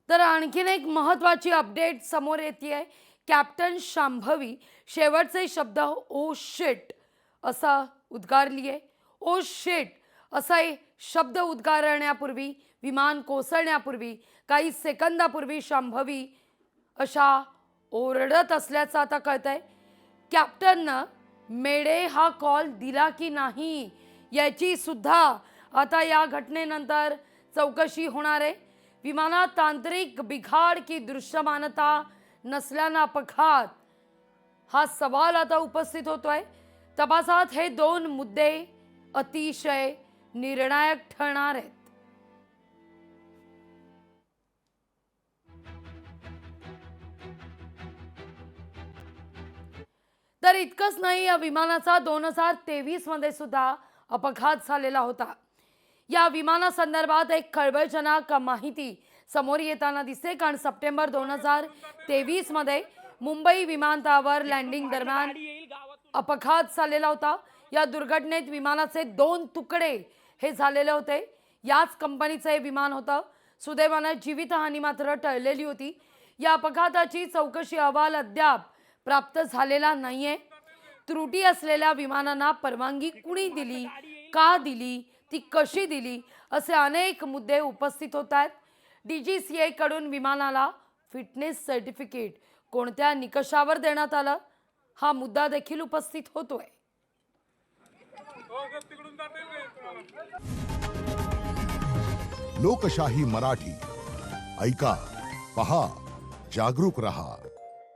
तर आणखीन एक महत्त्वाची अपडेट समोर येतेय. कॅप्टन शांभवी शेवटचे शब्द ओ शिट असा उद्गारली आहे. ओ शिट असा शब्द उद्गारण्यापूर्वी, विमान कोसळण्यापूर्वी काही सेकंदापूर्वी शांभवी अशा ओरडत असल्याचं आता कळतंय. कॅप्टननं मेडे हा कॉल दिला की नाही याची सुद्धा आता या घटनेनंतर चौकशी होणार आहे. विमानात तांत्रिक बिघाड की दृश्यमानता नसल्यानं अपघात हा सवाल आता उपस्थित होतोय. तपासात हे दोन मुद्दे अतिशय निर्णायक ठरणार आहेत. तर इतकंच नाही, या विमानाचा 2023 मध्ये सुद्धा अपघात झालेला होता. या विमानासंदर्भात एक खळबळजनक माहिती समोर येताना दिसते, कारण सप्टेंबर 2023 मध्ये मुंबई विमानतळावर लँडिंग दरम्यान अपघात झालेला होता. या दुर्घटनेत विमानाचे 2 तुकडे हे झालेले होते. याच कंपनीचं हे विमान होतं. सुदैवानं जीवितहानी मात्र टळलेली होती. या अपघाताची चौकशी अहवाल अद्याप प्राप्त झालेला नाहीये. त्रुटी असलेल्या विमानांना परवानगी कुणी दिली, का दिली, ती कशी दिली, असे अनेक मुद्दे उपस्थित होत आहेत. DGCA कडून विमानाला फिटनेस सर्टिफिकेट कोणत्या निकषावर देण्यात आलं, हा मुद्दा देखील उपस्थित होतोय. लोकशाही मराठी ऐका, पहा, जागरूक रहा.